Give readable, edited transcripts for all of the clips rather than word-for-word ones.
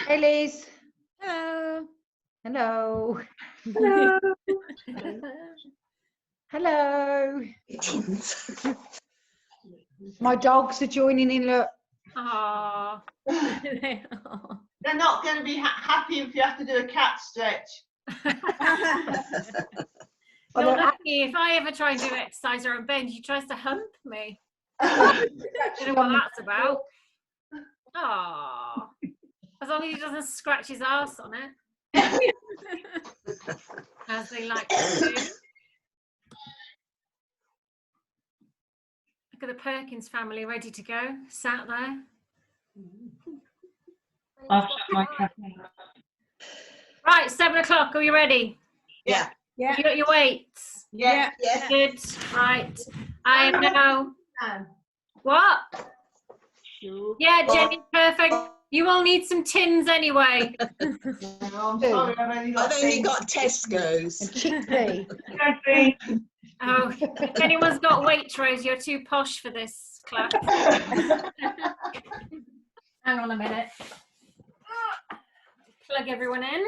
Hey, Liz. Hello. Hello. Hello. Hello. My dogs are joining in, look. Aww. They are. They're not going to be happy if you have to do a cat stretch. You're lucky. If I ever try and do exercise or bend, he tries to hump me. I don't know what that's about. Aww. As long as he doesn't scratch his arse on it. As they like to do. Look at the Perkins family ready to go, sat there. I've shut my cafe. Right, 7 o'clock. Are you ready? Yeah. Yeah. You got your weights? Yeah. Yeah. Good. Right. I am now. What? Yeah, Jenny, perfect. You will need some tins anyway. I'm sorry, I've only got Tesco's. And chickpea. Oh, if anyone's got Waitrose, you're too posh for this class. Hang on a minute. Plug everyone in.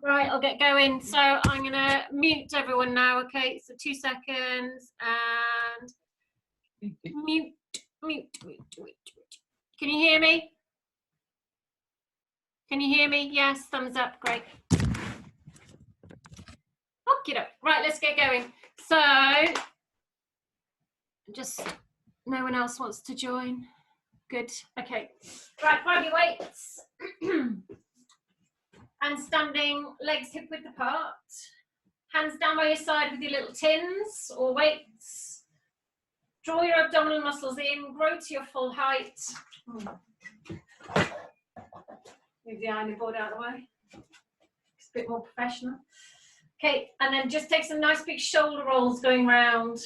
Right, I'll get going. So I'm going to mute everyone now, okay? So 2 seconds and mute. Can you hear me? Can you hear me? Yes, thumbs up, great. Okay, right, let's get going. So, just no one else wants to join. Good, okay. Right, grab your weights. And standing, legs hip width apart. Hands down by your side with your little tins or weights. Draw your abdominal muscles in, grow to your full height. Move the ironing board out of the way. It's a bit more professional. Okay, and then just take some nice big shoulder rolls going round.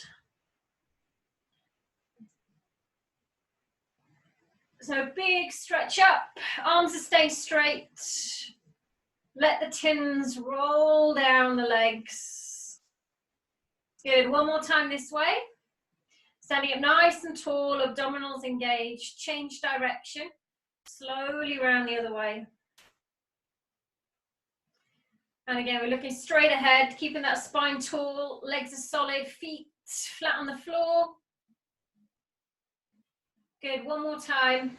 So big stretch up, arms are staying straight. Let the tins roll down the legs. Good, one more time this way. Standing up nice and tall, abdominals engaged. Change direction, slowly round the other way. And again, we're looking straight ahead, keeping that spine tall, legs are solid, feet flat on the floor. Good, one more time.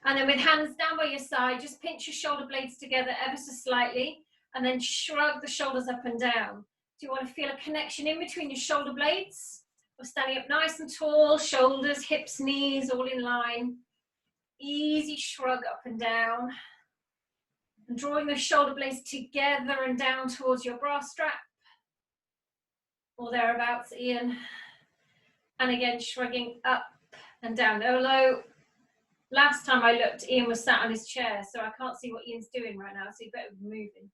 And then with hands down by your side, just pinch your shoulder blades together ever so slightly, and then shrug the shoulders up and down. So you want to feel a connection in between your shoulder blades. We're standing up nice and tall, shoulders, hips, knees, all in line. Easy shrug up and down. And drawing the shoulder blades together and down towards your bra strap. Or thereabouts, Ian. And again, shrugging up and down. Although, last time I looked, Ian was sat on his chair, so I can't see what Ian's doing right now, so you better be moving.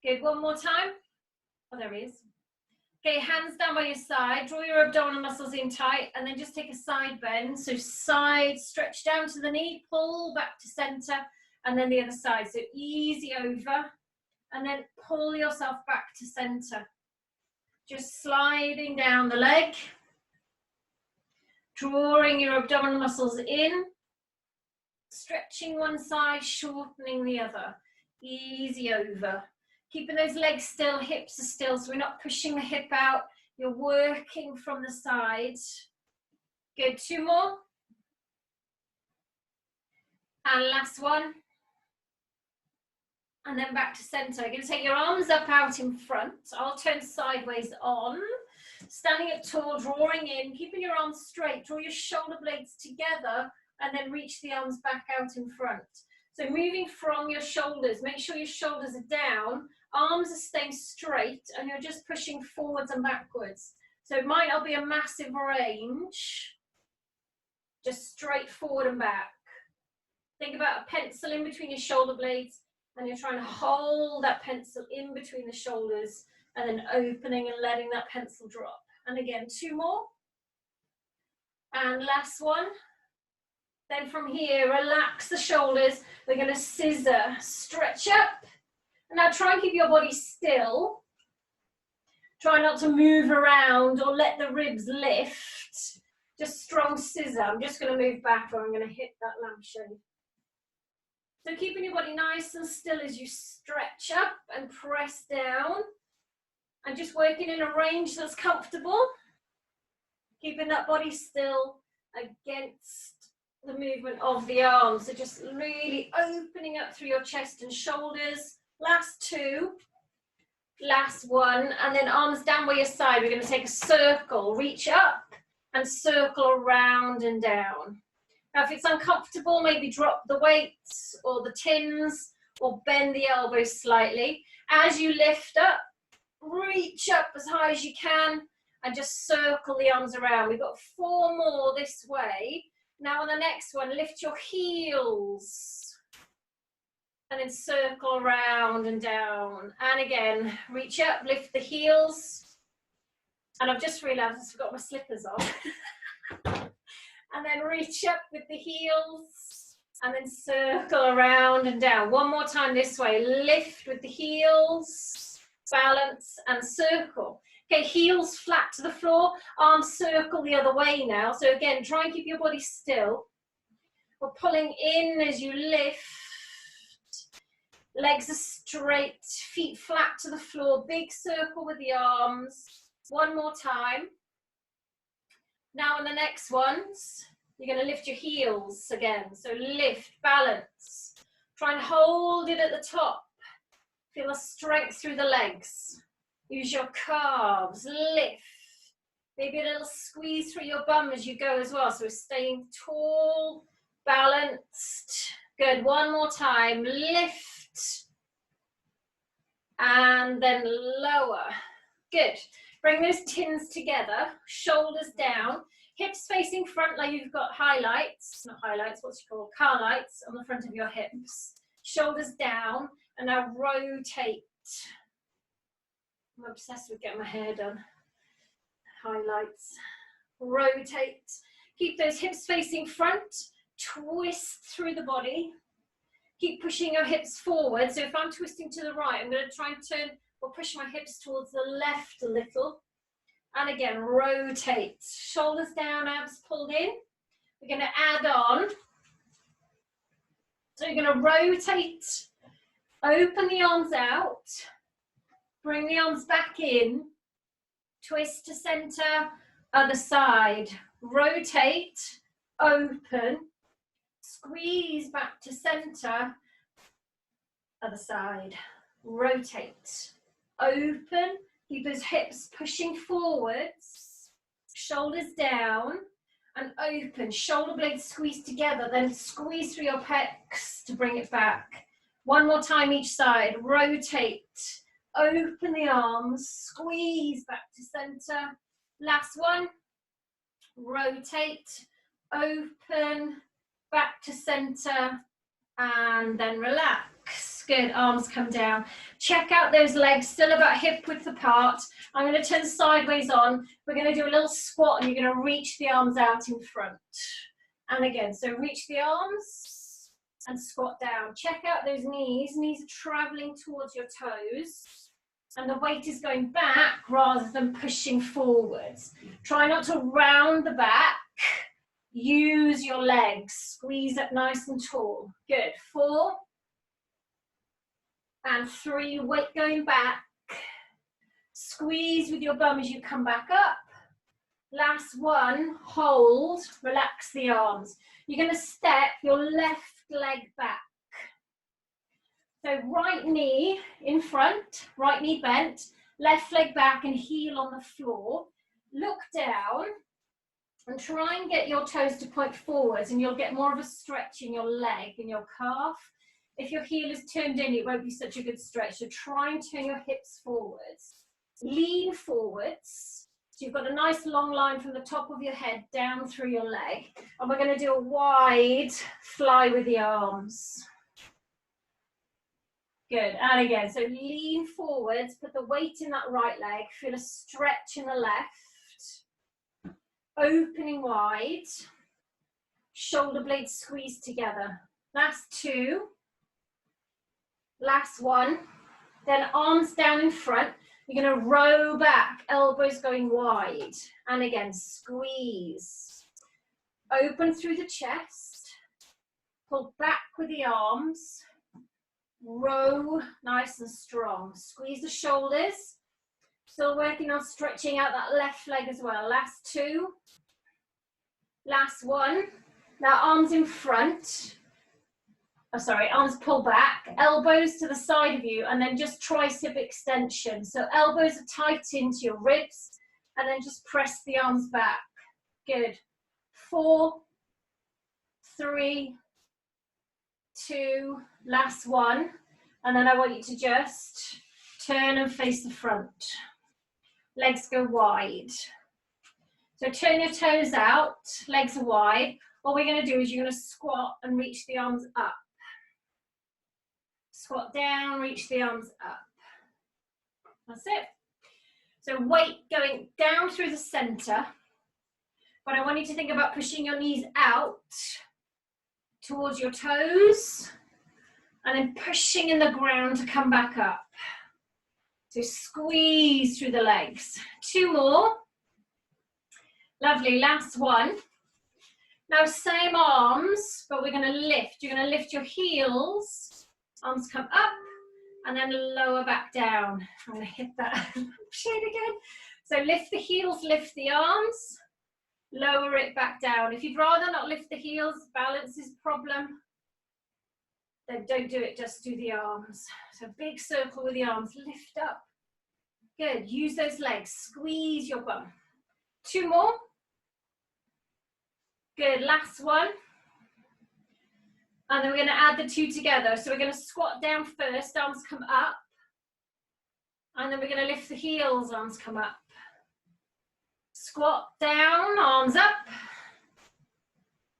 Good, one more time. Oh, there he is. Okay, hands down by your side, draw your abdominal muscles in tight, and then just take a side bend. So side, stretch down to the knee, pull back to center, and then the other side. So easy over, and then pull yourself back to center. Just sliding down the leg, drawing your abdominal muscles in, stretching one side, shortening the other. Easy over. Keeping those legs still, hips are still, so we're not pushing the hip out. You're working from the side. Good, 2 more. And last one. And then back to center. You're going to take your arms up out in front. I'll turn sideways on. Standing up tall, drawing in, keeping your arms straight. Draw your shoulder blades together and then reach the arms back out in front. So moving from your shoulders, make sure your shoulders are down, arms are staying straight, and you're just pushing forwards and backwards. So it might not be a massive range, just straight forward and back. Think about a pencil in between your shoulder blades, and you're trying to hold that pencil in between the shoulders, and then opening and letting that pencil drop. And again, 2 more. And last one. Then from here, relax the shoulders. We're going to scissor, stretch up. And now try and keep your body still. Try not to move around or let the ribs lift. Just strong scissor. I'm just going to move back or I'm going to hit that lampshade. So keeping your body nice and still as you stretch up and press down. And just working in a range that's comfortable. Keeping that body still against the movement of the arms. So just really opening up through your chest and shoulders. Last two. Last one. And then arms down by your side. We're going to take a circle. Reach up and circle around and down. Now if it's uncomfortable, maybe drop the weights or the tins or bend the elbows slightly. As you lift up, reach up as high as you can and just circle the arms around. We've got 4 more this way. Now on the next one, lift your heels and then circle around and down. And again, reach up, lift the heels. And I've just realized I've got my slippers on. And then reach up with the heels and then circle around and down. One more time this way, lift with the heels, balance and circle. Okay, heels flat to the floor, arms circle the other way now. So again, try and keep your body still. We're pulling in as you lift. Legs are straight, feet flat to the floor, big circle with the arms. One more time. Now on the next ones, you're going to lift your heels again. So lift, balance. Try and hold it at the top. Feel the strength through the legs. Use your calves, lift. Maybe a little squeeze through your bum as you go as well. So we're staying tall, balanced. Good, one more time, lift. And then lower. Good. Bring those tins together, shoulders down, hips facing front like you've got highlights, not highlights, what's it called? Car lights on the front of your hips. Shoulders down, and now rotate. I'm obsessed with getting my hair done. Highlights. Rotate. Keep those hips facing front. Twist through the body. Keep pushing your hips forward. So if I'm twisting to the right, I'm going to try and turn or push my hips towards the left a little. And again, rotate. Shoulders down, abs pulled in. We're going to add on. So you're going to rotate. Open the arms out. Bring the arms back in. Twist to center, other side. Rotate, open. Squeeze back to center, other side. Rotate, open. Keep those hips pushing forwards. Shoulders down and open. Shoulder blades squeeze together, then squeeze through your pecs to bring it back. One more time each side. Rotate. Open the arms, squeeze back to center. Last one, rotate, open, back to center, and then relax. Good, arms come down. Check out those legs, still about hip width apart. I'm going to turn sideways on. We're going to do a little squat and you're going to reach the arms out in front. And again, so reach the arms and squat down. Check out those knees. Knees are traveling towards your toes. And the weight is going back rather than pushing forwards. Try not to round the back. Use your legs. Squeeze up nice and tall. Good. 4 and 3. Weight going back. Squeeze with your bum as you come back up. Last one. Hold. Relax the arms. You're going to step your left leg back. So right knee in front, right knee bent, left leg back and heel on the floor. Look down and try and get your toes to point forwards and you'll get more of a stretch in your leg and your calf. If your heel is turned in, it won't be such a good stretch. So try and turn your hips forwards. Lean forwards. So you've got a nice long line from the top of your head down through your leg. And we're going to do a wide fly with the arms. Good, and again, so lean forwards, put the weight in that right leg, feel a stretch in the left, opening wide, shoulder blades squeeze together. Last 2, last one, then arms down in front. You're going to row back, elbows going wide. And again, squeeze. Open through the chest. Pull back with the arms. Row nice and strong. Squeeze the shoulders. Still working on stretching out that left leg as well. Last two. Last one. Now arms in front. Oh, sorry, arms pull back, elbows to the side of you, and then just tricep extension. So elbows are tight into your ribs, and then just press the arms back. Good. 4, 3, 2, last one. And then I want you to just turn and face the front. Legs go wide. So turn your toes out, legs are wide. What we're going to do is you're going to squat and reach the arms up. Squat down, reach the arms up. That's it. So weight going down through the center, but I want you to think about pushing your knees out towards your toes and then pushing in the ground to come back up. So squeeze through the legs. 2 more. Lovely, last one. Now same arms, but we're going to lift. You're going to lift your heels. Arms come up and then lower back down. I'm going to hit that shade again. So lift the heels, lift the arms, lower it back down. If you'd rather not lift the heels, balance is a problem, then don't do it, just do the arms. So big circle with the arms, lift up. Good, use those legs, squeeze your bum. 2 more. Good, last one. And then we're going to add the 2 together. So we're going to squat down first, arms come up. And then we're going to lift the heels, arms come up. Squat down, arms up.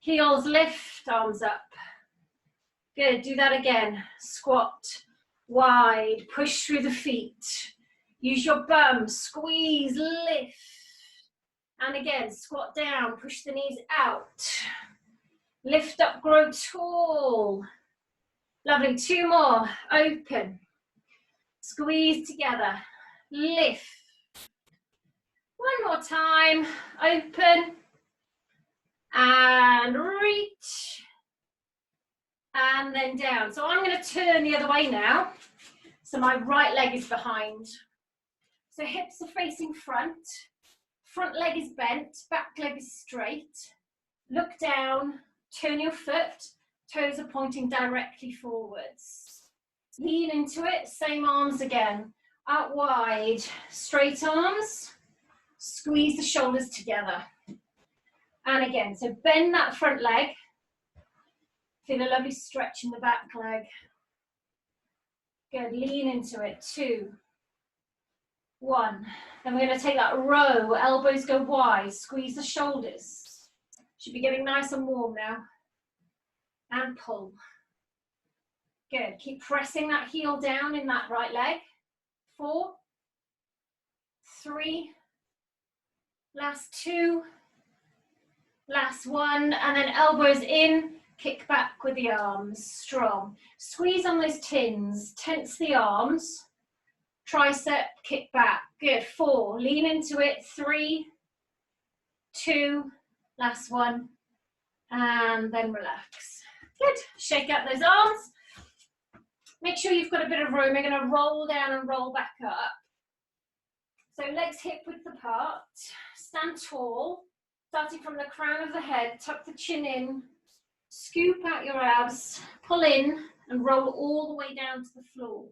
Heels lift, arms up. Good, do that again. Squat, wide, push through the feet. Use your bum, squeeze, lift. And again, squat down, push the knees out. Lift up, grow tall. Lovely, 2 more, open. Squeeze together, lift. 1 more time, open. And reach. And then down. So I'm going to turn the other way now. So my right leg is behind. So hips are facing front. Front leg is bent, back leg is straight. Look down. Turn your foot, toes are pointing directly forwards. Lean into it, same arms again. Out wide, straight arms, squeeze the shoulders together. And again, so bend that front leg. Feel a lovely stretch in the back leg. Good, lean into it, 2, 1. Then we're going to take that row, elbows go wide, squeeze the shoulders. Should be getting nice and warm now. And pull. Good. Keep pressing that heel down in that right leg. 4, 3, last 2, last 1, and then elbows in, kick back with the arms, strong. Squeeze on those tins, tense the arms, tricep, kick back. Good. 4, lean into it. 3, 2, last 1, and then relax. Good. Shake out those arms. Make sure you've got a bit of room. We're going to roll down and roll back up. So legs hip width apart. Stand tall. Starting from the crown of the head, tuck the chin in. Scoop out your abs. Pull in and roll all the way down to the floor.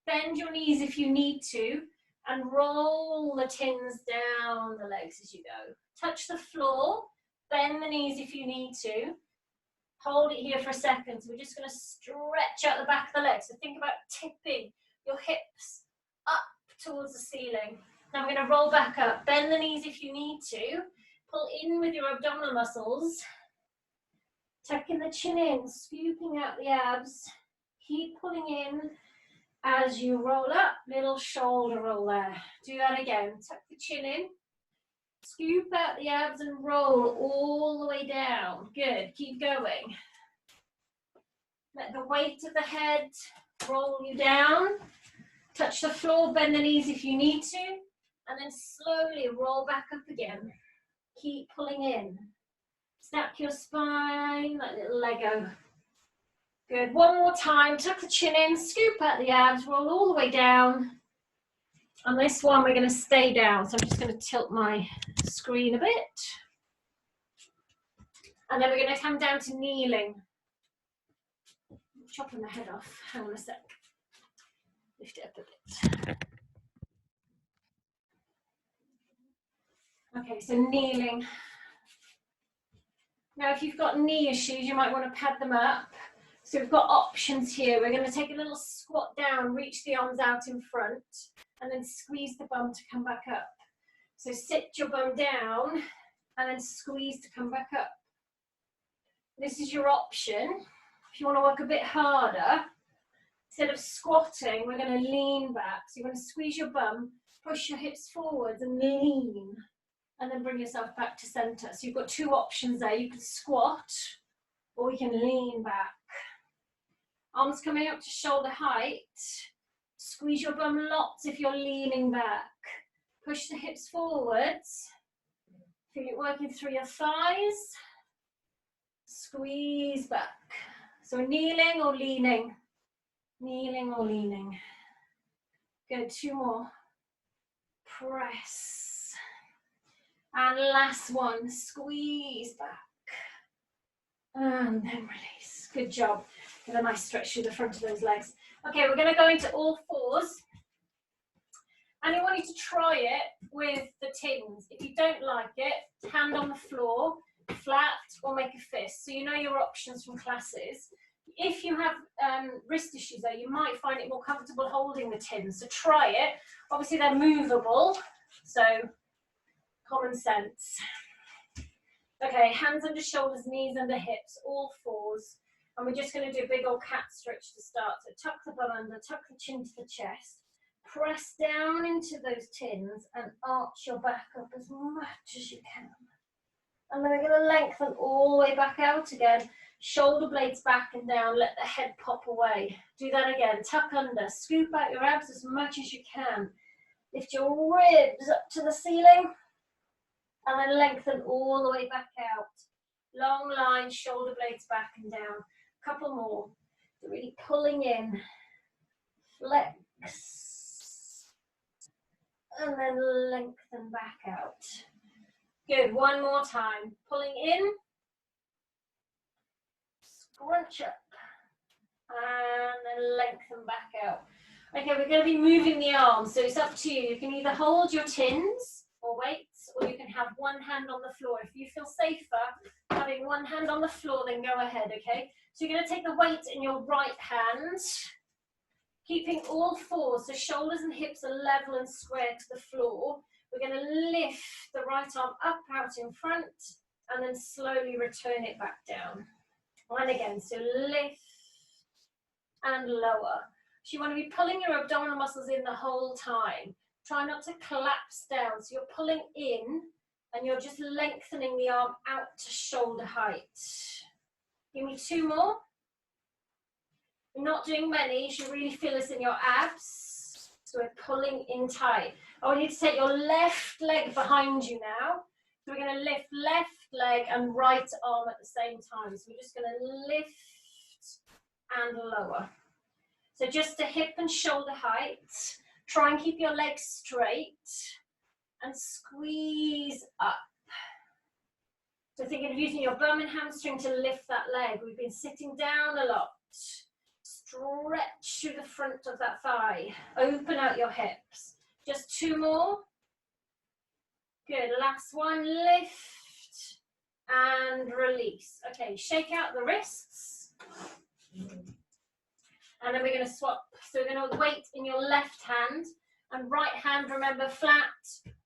Bend your knees if you need to. And roll the tins down the legs as you go. Touch the floor, bend the knees if you need to. Hold it here for a second. So we're just going to stretch out the back of the legs. So think about tipping your hips up towards the ceiling. Now we're going to roll back up. Bend the knees if you need to. Pull in with your abdominal muscles. Tucking the chin in, scooping out the abs. Keep pulling in. As you roll up, little shoulder roll there. Do that again. Tuck the chin in. Scoop out the abs and roll all the way down. Good. Keep going. Let the weight of the head roll you down. Touch the floor, bend the knees if you need to, and then slowly roll back up again. Keep pulling in. Stack your spine like a little Lego. Good. One more time. Tuck the chin in, scoop out the abs, roll all the way down. On this one, we're going to stay down. So I'm just going to tilt my screen a bit. And then we're going to come down to kneeling. Chopping my head off. Hang on a sec. Lift it up a bit. Okay, so kneeling. Now, if you've got knee issues, you might want to pad them up. So we've got options here. We're going to take a little squat down, reach the arms out in front, and then squeeze the bum to come back up. So sit your bum down, and then squeeze to come back up. This is your option. If you want to work a bit harder, instead of squatting, we're going to lean back. So you're going to squeeze your bum, push your hips forwards and lean, and then bring yourself back to center. So you've got two options there. You can squat, or you can lean back. Arms coming up to shoulder height. Squeeze your bum lots if you're leaning back. Push the hips forwards. Feel it working through your thighs. Squeeze back. So kneeling or leaning. Kneeling or leaning. Good, two more. Press. And last one, squeeze back. And then release. Good job. Get a nice stretch through the front of those legs. Okay, we're going to go into all fours. And I want you to try it with the tins. If you don't like it, hand on the floor, flat, or make a fist. So you know your options from classes. If you have wrist issues though, you might find it more comfortable holding the tins. So try it. Obviously they're movable, so common sense. Okay, hands under shoulders, knees under hips, all fours. And we're just going to do a big old cat stretch to start. So tuck the bum under, tuck the chin to the chest. Press down into those tins and arch your back up as much as you can. And then we're going to lengthen all the way back out again. Shoulder blades back and down, let the head pop away. Do that again, tuck under, scoop out your abs as much as you can. Lift your ribs up to the ceiling. And then lengthen all the way back out. Long line, shoulder blades back and down. Couple more. So really pulling in. Flex. And then lengthen back out. Good, one more time. Pulling in. Scrunch up. And then lengthen back out. Okay, we're going to be moving the arms, so it's up to you. You can either hold your tins or weights, or you can have one hand on the floor. If you feel safer having one hand on the floor, then go ahead, okay? So you're going to take the weight in your right hand, keeping all fours, so shoulders and hips are level and square to the floor. We're going to lift the right arm up out in front, and then slowly return it back down. And again, so lift and lower. So you want to be pulling your abdominal muscles in the whole time. Try not to collapse down. So you're pulling in and you're just lengthening the arm out to shoulder height. Give me two more. You're not doing many. You should really feel this in your abs. So we're pulling in tight. I want you to take your left leg behind you now. So we're going to lift left leg and right arm at the same time. So we're just going to lift and lower. So just to hip and shoulder height. Try and keep your legs straight and squeeze up. So thinking of using your bum and hamstring to lift that leg. We've been sitting down a lot. Stretch through the front of that thigh. Open out your hips. Just two more. Good, last one. Lift and release. Okay, shake out the wrists. And then we're going to swap. So we're going to weight in your left hand and right hand, remember, flat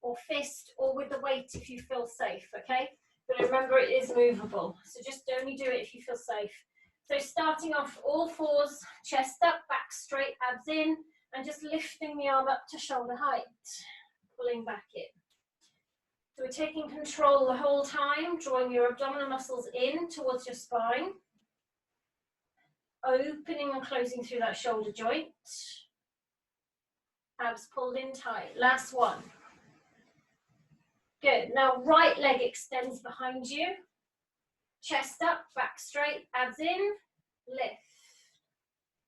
or fist or with the weight if you feel safe, okay? But remember, it is movable. So just only do it if you feel safe. So starting off all fours, chest up, back straight, abs in, and just lifting the arm up to shoulder height, pulling back in. So we're taking control the whole time, drawing your abdominal muscles in towards your spine. Opening and closing through that shoulder joint. Abs pulled in tight. Last one. Good. Now right leg extends behind you. Chest up, back straight, abs in, lift.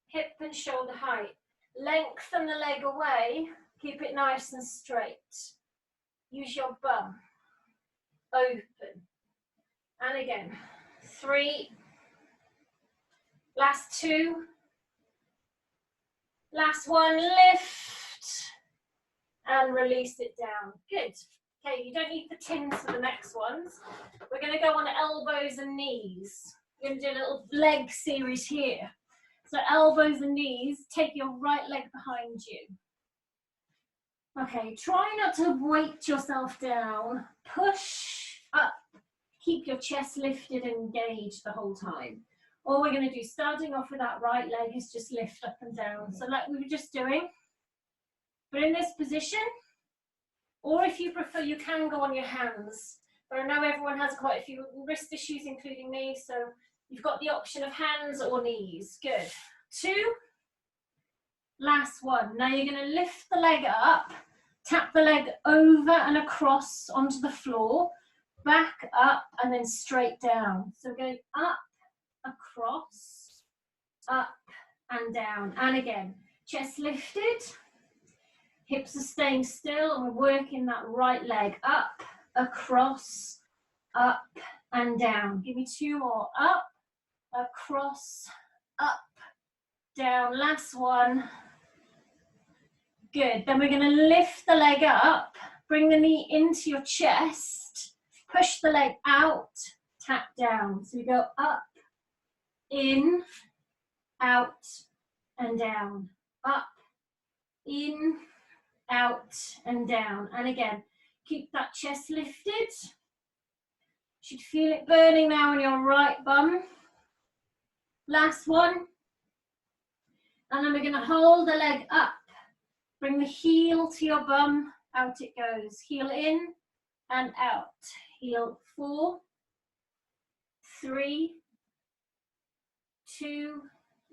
Hip and shoulder height. Lengthen the leg away. Keep it nice and straight. Use your bum. Open. And again. 3. Last 2. Last 1. Lift. And release it down. Good. Okay, you don't need the tins for the next ones. We're going to go on elbows and knees. We're going to do a little leg series here. So elbows and knees, take your right leg behind you. Okay, try not to weight yourself down. Push up. Keep your chest lifted and engaged the whole time. All we're going to do, starting off with that right leg, is just lift up and down. So like we were just doing. But in this position, or if you prefer, you can go on your hands. But I know everyone has quite a few wrist issues, including me, so you've got the option of hands or knees. Good. 2. Last 1. Now you're going to lift the leg up, tap the leg over and across onto the floor, back up, and then straight down. So going up, across, up, and down. And again, chest lifted. Hips are staying still, and we're working that right leg up, across, up, and down. Give me 2 more. Up, across, up, down. Last 1. Good. Then we're going to lift the leg up, bring the knee into your chest, push the leg out, tap down. So we go up, in, out, and down. Up, in, out, and down. And again, keep that chest lifted. Should feel it burning now on your right bum. Last 1. And then we're going to hold the leg up. Bring the heel to your bum. Out it goes. Heel in and out. Heel 4, 3, 2.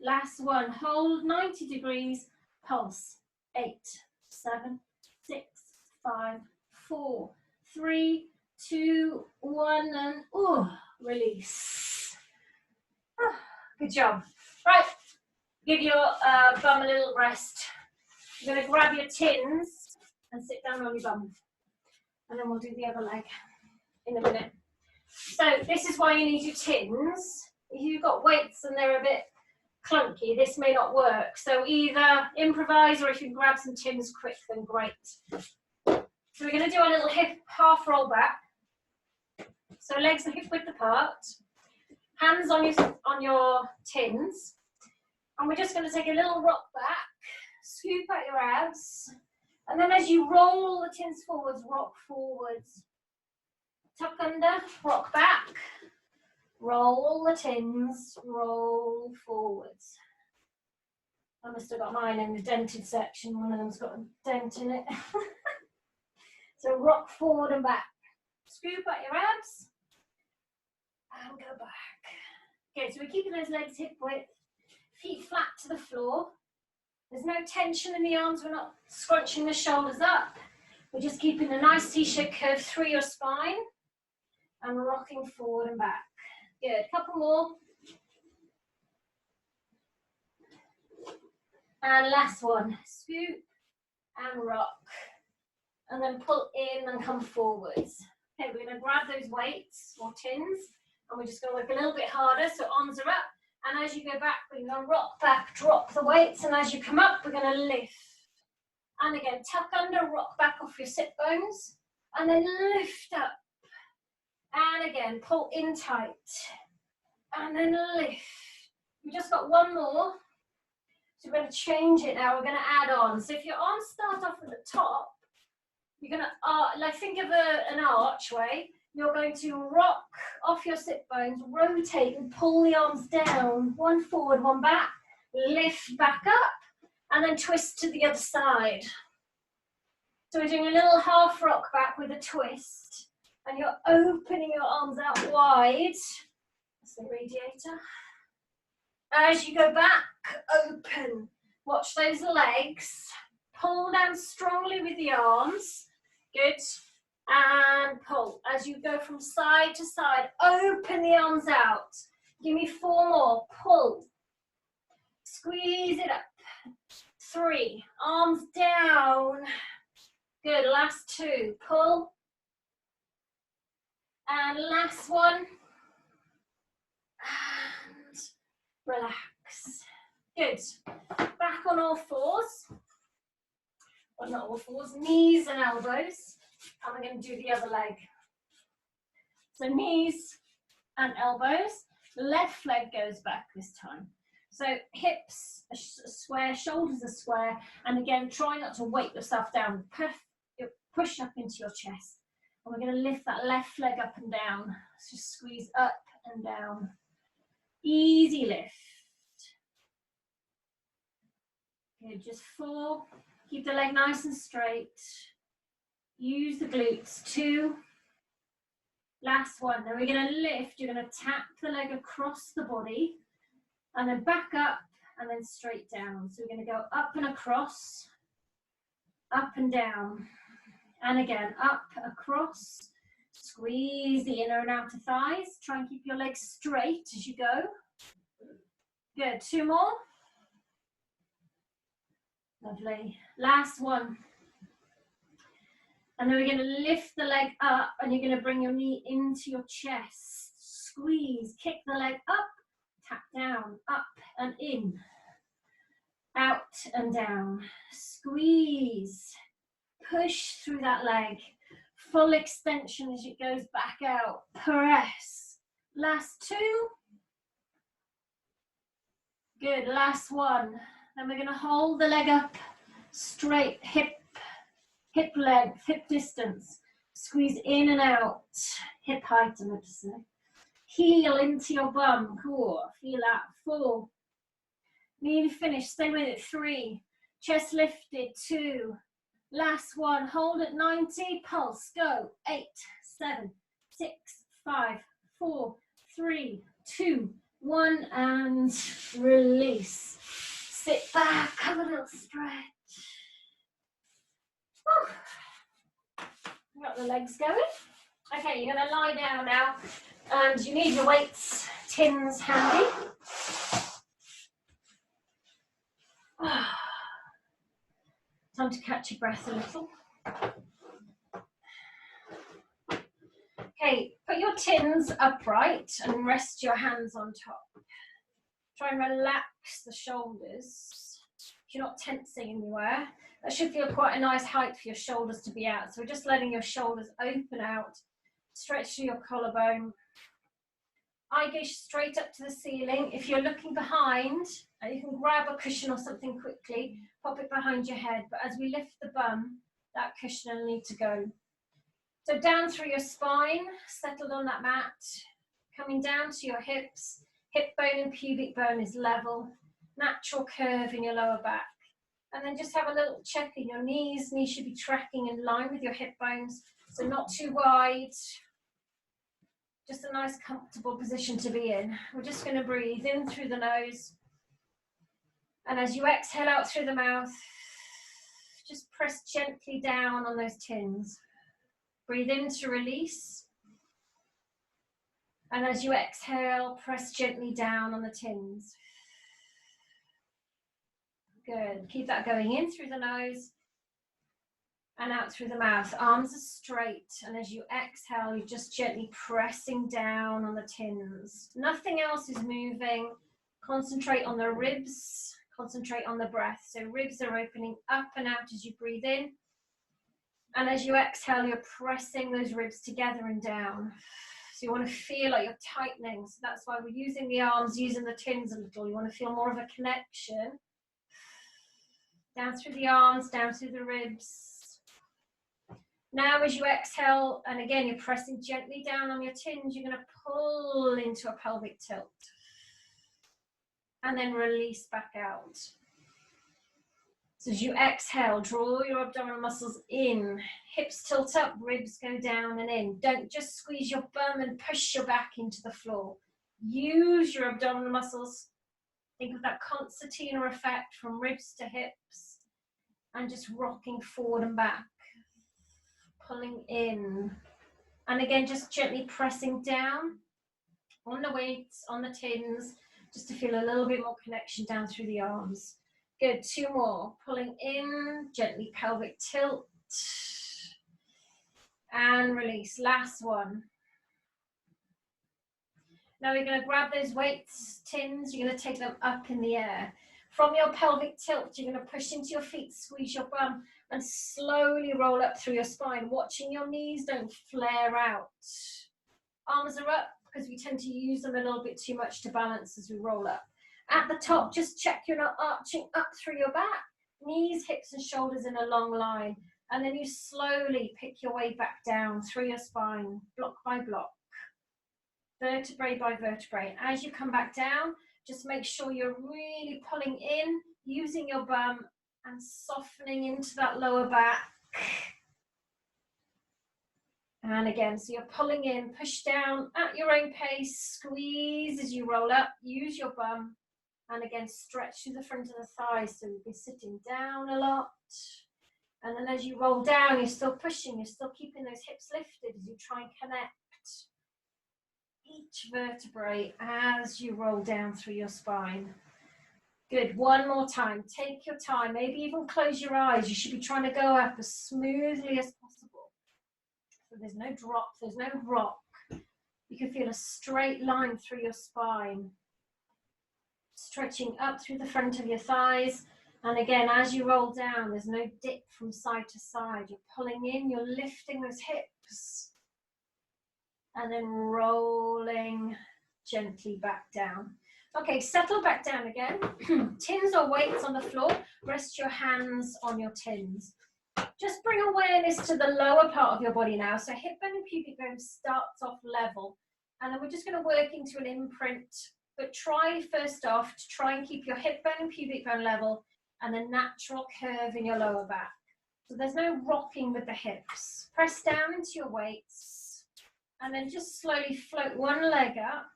Last 1. Hold 90 degrees. Pulse. 8, 7, 6, 5, 4, 3, 2, 1, and release. Good job. Right, give your bum a little rest. You're going to grab your tins and sit down on your bum. And then we'll do the other leg in a minute. So this is why you need your tins. If you've got weights and they're a bit clunky, this may not work. So either improvise, or if you can grab some tins quick, then great. So we're going to do a little hip half roll back. So legs are hip width apart. Hands on your tins. And we're just going to take a little rock back. Scoop out your abs, and then as you roll the tins forwards, rock forwards. Tuck under, rock back, roll the tins, roll forwards. I must have got mine in the dented section, one of them's got a dent in it. So rock forward and back. Scoop out your abs, and go back. Okay, so we're keeping those legs hip width, feet flat to the floor. There's no tension in the arms, we're not scrunching the shoulders up. We're just keeping a nice T-shaped curve through your spine and rocking forward and back. Good, couple more. And last one, scoop and rock. And then pull in and come forwards. Okay, we're gonna grab those weights or tins, and we're just gonna work a little bit harder, so arms are up. And as you go back, we're going to rock back, drop the weights, and as you come up, we're going to lift. And again, tuck under, rock back off your sit bones, and then lift up. And again, pull in tight, and then lift. We just got 1 more, so we're going to change it now. We're going to add on. So if your arms start off at the top, you're going to, like think of an archway. You're going to rock off your sit bones, rotate and pull the arms down, 1 forward, 1 back, lift back up, and then twist to the other side. So we're doing a little half rock back with a twist, and you're opening your arms out wide. That's the radiator. As you go back, open. Watch those legs. Pull down strongly with the arms. Good. And pull. As you go from side to side, open the arms out. Give me 4 more. Pull. Squeeze it up. 3. Arms down. Good. Last 2. Pull. And last one. And relax. Good. Back on all fours. Well, not all fours. Knees and elbows. And we're going to do the other leg. So knees and elbows. Left leg goes back this time. So hips are square, shoulders are square. And again, try not to weight yourself down. Push up into your chest. And we're going to lift that left leg up and down. So just squeeze up and down. Easy lift. Good, just 4. Keep the leg nice and straight. Use the glutes. 2. Last one. Then we're going to lift. You're going to tap the leg across the body. And then back up and then straight down. So we're going to go up and across. Up and down. And again, up, across. Squeeze the inner and outer thighs. Try and keep your legs straight as you go. Good. 2 more. Lovely. Last one. And then we're going to lift the leg up and you're going to bring your knee into your chest. Squeeze. Kick the leg up. Tap down. Up and in. Out and down. Squeeze. Push through that leg. Full extension as it goes back out. Press. Last 2. Good. Last one. Then we're going to hold the leg up straight, hip length, hip distance. Squeeze in and out. Hip height, I meant to say. Heel into your bum. Cool. Feel that. 4. Nearly finished. Stay with it. 3. Chest lifted. 2. Last one. Hold at 90. Pulse. Go. 8, 7, 6, 5, 4, 3, 2, 1. And release. Sit back. Have a little stretch. Got the legs going. Okay, you're going to lie down now. And you need your weights, tins handy. Time to catch your breath a little. Okay, put your tins upright and rest your hands on top. Try and relax the shoulders. If you're not tensing anywhere, that should feel quite a nice height for your shoulders to be out. So we're just letting your shoulders open out, stretch through your collarbone. Eye gaze straight up to the ceiling. If you're looking behind, you can grab a cushion or something quickly, pop it behind your head. But as we lift the bum, that cushion will need to go. So down through your spine, settled on that mat, coming down to your hips. Hip bone and pubic bone is level. Natural curve in your lower back. And then just have a little check in your knees. Knees should be tracking in line with your hip bones. So not too wide. Just a nice comfortable position to be in. We're just going to breathe in through the nose. And as you exhale out through the mouth, just press gently down on those tins. Breathe in to release. And as you exhale, press gently down on the tins. Good. Keep that going in through the nose and out through the mouth. Arms are straight. And as you exhale, you're just gently pressing down on the tins. Nothing else is moving. Concentrate on the ribs. Concentrate on the breath. So ribs are opening up and out as you breathe in. And as you exhale, you're pressing those ribs together and down. So you want to feel like you're tightening. So that's why we're using the arms, using the tins a little. You want to feel more of a connection. Down through the arms, down through the ribs. Now as you exhale, and again, you're pressing gently down on your tins, you're going to pull into a pelvic tilt. And then release back out. So as you exhale, draw your abdominal muscles in. Hips tilt up, ribs go down and in. Don't just squeeze your bum and push your back into the floor. Use your abdominal muscles. Think of that concertina effect from ribs to hips. and just rocking forward and back, pulling in. And again, just gently pressing down on the weights, on the tins, just to feel a little bit more connection down through the arms. Good, 2 more. Pulling in, gently pelvic tilt. And release, last one. Now we're going to grab those weights, tins, you're going to take them up in the air. From your pelvic tilt, you're going to push into your feet, squeeze your bum, and slowly roll up through your spine, watching your knees don't flare out. Arms are up because we tend to use them a little bit too much to balance as we roll up. At the top, just check you're not arching up through your back. Knees, hips, and shoulders in a long line. And then you slowly pick your way back down through your spine, block by block, vertebrae by vertebrae. As you come back down, just make sure you're really pulling in, using your bum and softening into that lower back. And again, so you're pulling in, push down at your own pace, squeeze as you roll up, use your bum, and again, stretch through the front of the thighs. So you've been sitting down a lot. And then as you roll down, you're still pushing, you're still keeping those hips lifted as you try and connect each vertebrae as you roll down through your spine. Good, 1 more time. Take your time, maybe even close your eyes. You should be trying to go up as smoothly as possible. So there's no drop, there's no rock. You can feel a straight line through your spine. Stretching up through the front of your thighs. And again, as you roll down, there's no dip from side to side. You're pulling in, you're lifting those hips. And then rolling gently back down. Okay, settle back down again. Tins or weights on the floor. Rest your hands on your tins. Just bring awareness to the lower part of your body now. So hip bone and pubic bone starts off level. And then we're just going to work into an imprint. But try first off to try and keep your hip bone and pubic bone level and a natural curve in your lower back. So there's no rocking with the hips. Press down into your weights. And then just slowly float one leg up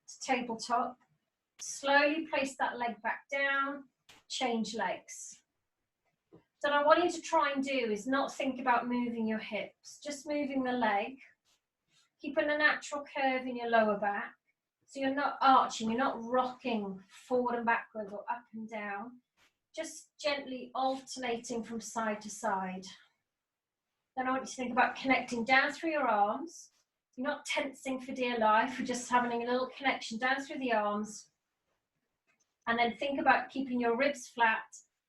to tabletop. Slowly place that leg back down. Change legs. So what I want you to try and do is not think about moving your hips. Just moving the leg. Keeping a natural curve in your lower back. So you're not arching, you're not rocking forward and backwards or up and down. Just gently alternating from side to side. Then I want you to think about connecting down through your arms. You're not tensing for dear life, we're just having a little connection down through the arms. And then think about keeping your ribs flat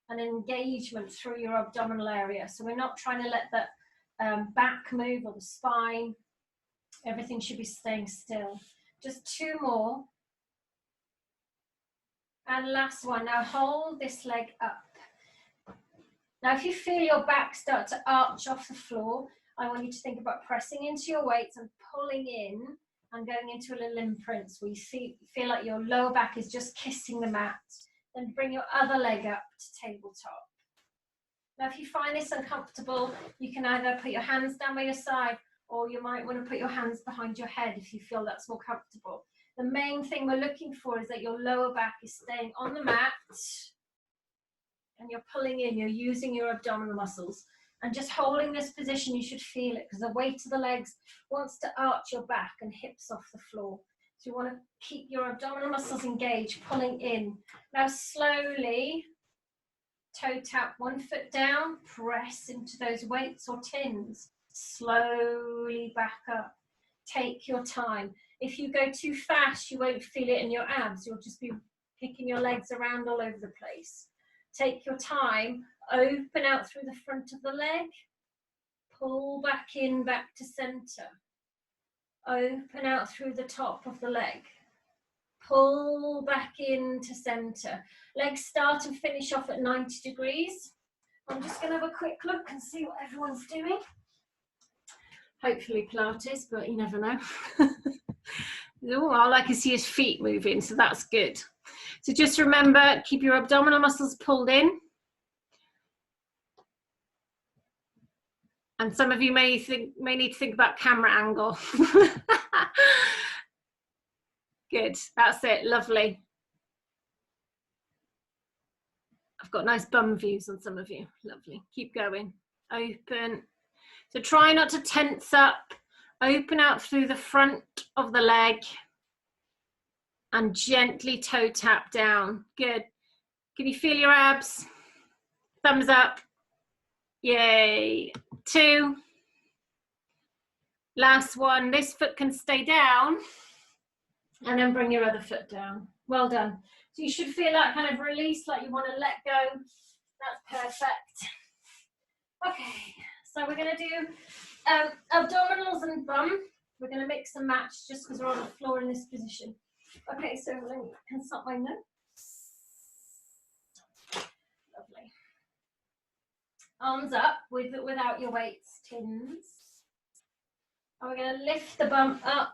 and engagement through your abdominal area. So we're not trying to let the back move or the spine. Everything should be staying still. Just 2 more. And last one. Now hold this leg up. Now if you feel your back start to arch off the floor, I want you to think about pressing into your weights and pulling in and going into a little imprint where you feel like your lower back is just kissing the mat. Then bring your other leg up to tabletop. Now if you find this uncomfortable, you can either put your hands down by your side or you might want to put your hands behind your head if you feel that's more comfortable. The main thing we're looking for is that your lower back is staying on the mat and you're pulling in, you're using your abdominal muscles. And just holding this position, you should feel it because the weight of the legs wants to arch your back and hips off the floor. So you want to keep your abdominal muscles engaged, pulling in. Now slowly, toe tap 1 foot down, press into those weights or tins. Slowly back up. Take your time. If you go too fast, you won't feel it in your abs. You'll just be kicking your legs around all over the place. Take your time. Open out through the front of the leg. Pull back in, back to center. Open out through the top of the leg. Pull back into center. Legs start and finish off at 90 degrees. I'm just going to have a quick look and see what everyone's doing. Hopefully Pilates, but you never know. All I can see is feet moving, so that's good. So just remember, keep your abdominal muscles pulled in. And some of you may need to think about camera angle. Good, that's it, lovely. I've got nice bum views on some of you. Lovely. Keep going. Open. So try not to tense up. Open out through the front of the leg and gently toe tap down. Good. Can you feel your abs? Thumbs up. Yay. 2. Last one. This foot can stay down and then bring your other foot down. Well done. So you should feel that kind of release, like you want to let go. That's perfect. Okay, so we're going to do abdominals and bum. We're going to mix and match just because we're on the floor in this position. Okay, so let me consult my notes. Lovely. Arms up without your weights, tins. And we're going to lift the bum up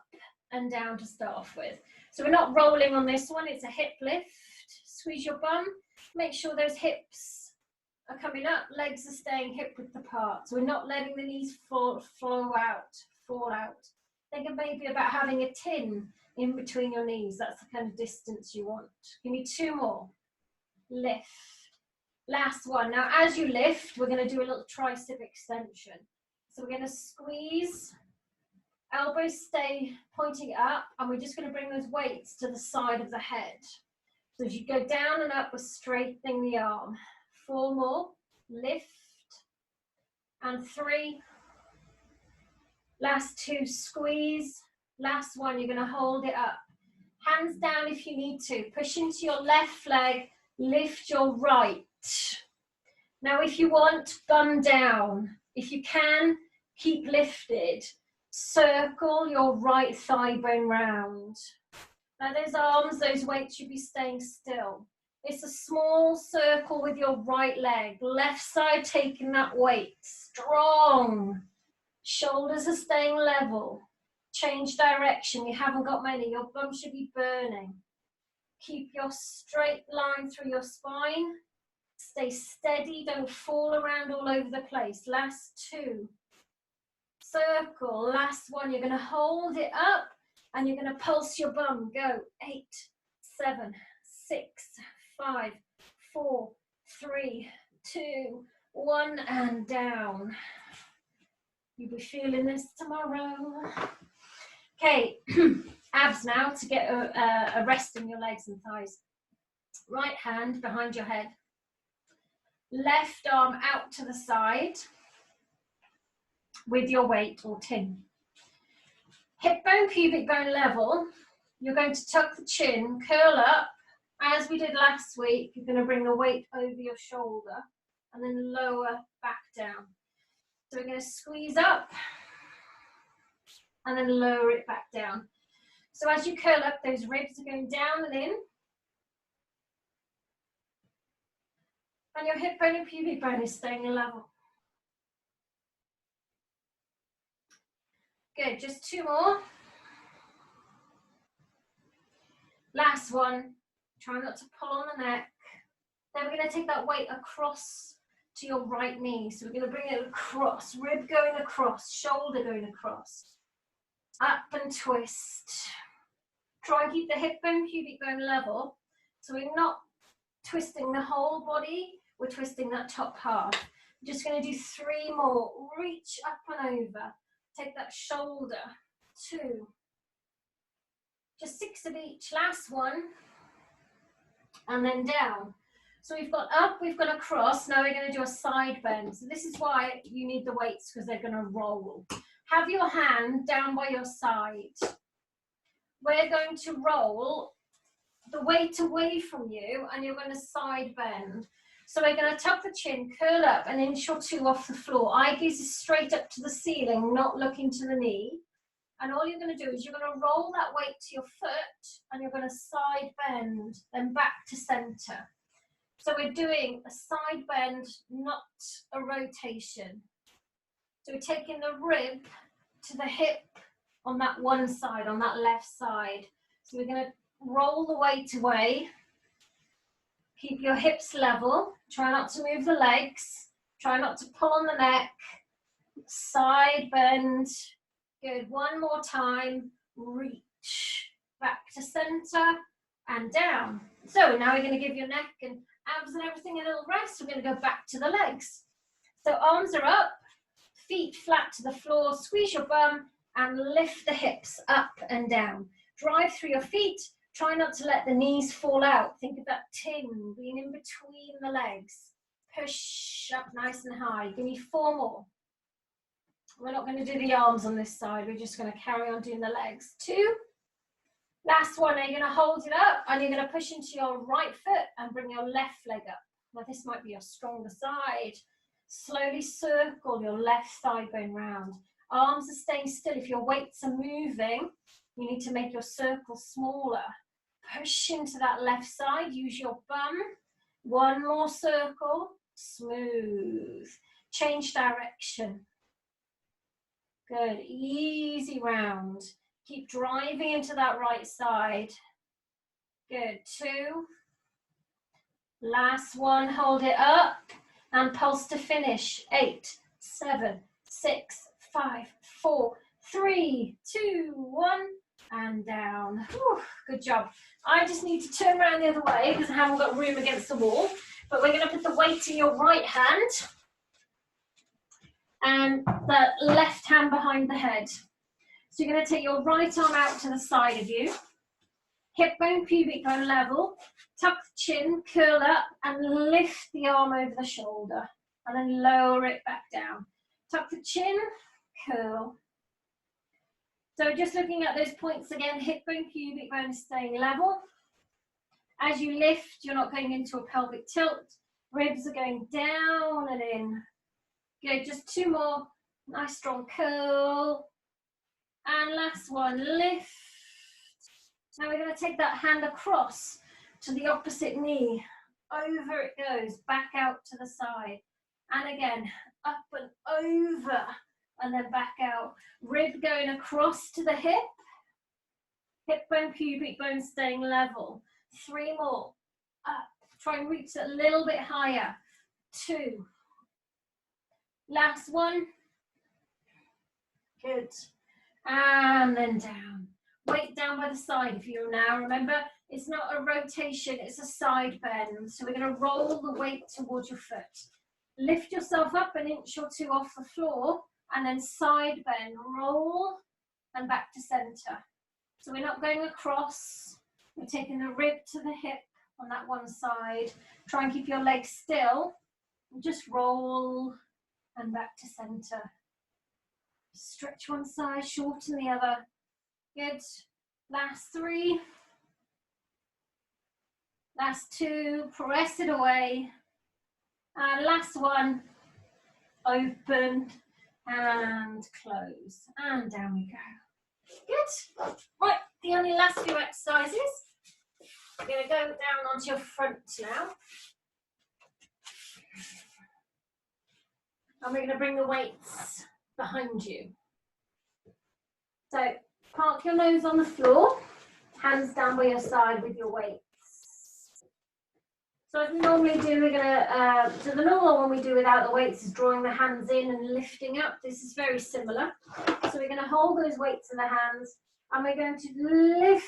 and down to start off with. So we're not rolling on this one, it's a hip lift. Squeeze your bum, make sure those hips are coming up, legs are staying hip width apart. So we're not letting the knees fall out. Think maybe about having a tin in between your knees. That's the kind of distance you want. Give me 2 more. Lift. Last one. Now as you lift, we're going to do a little tricep extension. So we're going to squeeze, elbows stay pointing up, and we're just going to bring those weights to the side of the head. So as you go down and up, we're straightening the arm. 4 more. Lift. And 3. Last 2, squeeze. Last one, you're going to hold it up. Hands down if you need to. Push into your left leg, lift your right. Now if you want, bum down. If you can, keep lifted. Circle your right thigh bone round. Now those arms, those weights should be staying still. It's a small circle with your right leg. Left side taking that weight. Strong. Shoulders are staying level. Change direction. You haven't got many. Your bum should be burning. Keep your straight line through your spine. Stay steady. Don't fall around all over the place. Last 2. Circle. Last one. You're going to hold it up and you're going to pulse your bum. Go. 8, 7, 6, 5, 4, 3, 2, 1, and down. You'll be feeling this tomorrow. Okay, abs now to get a rest in your legs and thighs. Right hand behind your head. Left arm out to the side with your weight or tin. Hip bone, pubic bone level. You're going to tuck the chin, curl up. As we did last week, you're going to bring the weight over your shoulder and then lower back down. So we're going to squeeze up and then lower it back down. So as you curl up, those ribs are going down and in. And your hip bone and pubic bone is staying level. Good, just 2 more. Last one. Try not to pull on the neck. Then we're going to take that weight across to your right knee. So we're going to bring it across, rib going across, shoulder going across. Up and twist. Try and keep the hip bone, pubic bone level. So we're not twisting the whole body, we're twisting that top half. We're just going to do 3 more. Reach up and over. Take that shoulder. 2. Just 6 of each. Last one. And then down. So we've got up, we've got across. Now we're going to do a side bend. So this is why you need the weights, because they're going to roll. Have your hand down by your side. We're going to roll the weight away from you and you're going to side bend. So we're going to tuck the chin, curl up an inch or 2 off the floor. Eye gaze is straight up to the ceiling, not looking to the knee. And all you're going to do is you're going to roll that weight to your foot and you're going to side bend, then back to center. So we're doing a side bend, not a rotation. So we're taking the rib to the hip on that one side, on that left side. So we're going to roll the weight away. Keep your hips level. Try not to move the legs. Try not to pull on the neck. Side bend. Good. 1 more time. Reach. Back to center and down. So now we're going to give your neck and abs and everything a little rest. We're going to go back to the legs. So arms are up, feet flat to the floor, squeeze your bum and lift the hips up and down. Drive through your feet. Try not to let the knees fall out. Think of that tin being in between the legs. Push up nice and high. Give me 4 more. We're not going to do the arms on this side. We're just going to carry on doing the legs. 2. Last one. Now you're going to hold it up and you're going to push into your right foot and bring your left leg up. Now this might be your stronger side. Slowly circle your left thigh bone round. Arms are staying still. If your weights are moving, you need to make your circle smaller. Push into that left side. Use your bum. 1 more circle. Smooth. Change direction. Good. Easy round. Keep driving into that right side. Good. 2. Last one. Hold it up and pulse to finish. 8, 7, 6, 5, 4, 3, 2, 1, and down. Whew, good job. I just need to turn around the other way because I haven't got room against the wall. But we're going to put the weight in your right hand and the left hand behind the head. So you're going to take your right arm out to the side of you. Hip bone, pubic bone level. Tuck the chin, curl up, and lift the arm over the shoulder. And then lower it back down. Tuck the chin, curl. So just looking at those points again, hip bone, pubic bone staying level. As you lift, you're not going into a pelvic tilt. Ribs are going down and in. Good, just 2 more. Nice strong curl. And last one, lift. Now we're going to take that hand across to the opposite knee. Over it goes, back out to the side. And again, up and over, and then back out. Rib going across to the hip. Hip bone, pubic bone staying level. 3 more. Up. Try and reach a little bit higher. 2. Last one. Good. And then down. Weight down by the side if you're now. Remember, it's not a rotation, it's a side bend. So we're going to roll the weight towards your foot. Lift yourself up 1 inch or 2 off the floor and then side bend. Roll and back to center. So we're not going across. We're taking the rib to the hip on that one side. Try and keep your legs still. Just roll and back to center. Stretch one side, shorten the other. Good. Last 3. Last 2. Press it away. And last one. Open and close. And down we go. Good. Right, the only last few exercises. We're going to go down onto your front now. And we're going to bring the weights behind you. So park your nose on the floor, hands down by your side with your weights. So as we normally do, we're going to, so the normal one we do without the weights is drawing the hands in and lifting up. This is very similar. So we're going to hold those weights in the hands and we're going to lift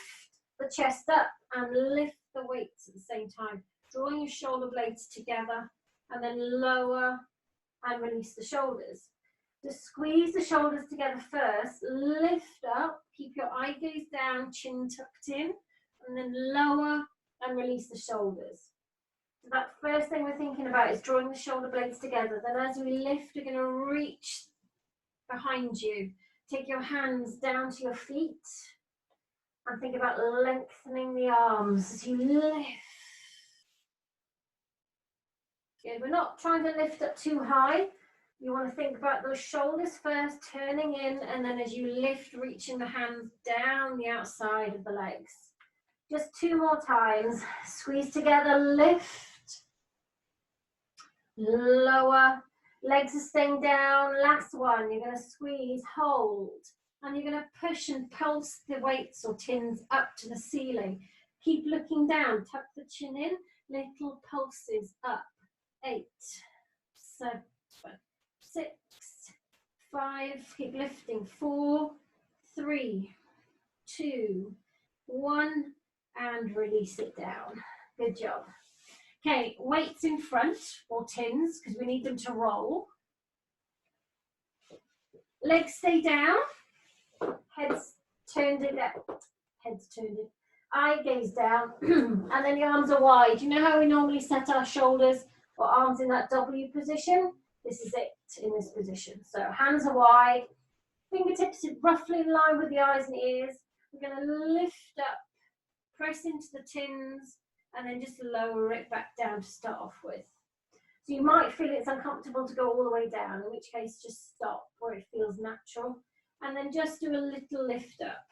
the chest up and lift the weights at the same time. Drawing your shoulder blades together and then lower and release the shoulders. Just squeeze the shoulders together first, lift up, keep your eye gaze down, chin tucked in, and then lower and release the shoulders. So that first thing we're thinking about is drawing the shoulder blades together. Then as we lift, we're going to reach behind you. Take your hands down to your feet and think about lengthening the arms as you lift. Good. We're not trying to lift up too high. You want to think about those shoulders first, turning in, and then as you lift, reaching the hands down the outside of the legs. Just 2 more times. Squeeze together, lift, lower, legs are staying down. Last one, you're going to squeeze, hold, and you're going to push and pulse the weights or tins up to the ceiling. Keep looking down, tuck the chin in, little pulses up. 8, 7, 6, 5, keep lifting. 4, 3, 2, 1, and release it down. Good job. Okay, weights in front or tins because we need them to roll. Legs stay down, heads turned in, heads turned in, eye gaze down, and then the arms are wide. You know how we normally set our shoulders or arms in that W position? This is it in this position. So hands are wide, fingertips are roughly in line with the eyes and ears. We're going to lift up, press into the tins, and then just lower it back down to start off with. So you might feel it's uncomfortable to go all the way down, in which case just stop where it feels natural, and then just do a little lift up.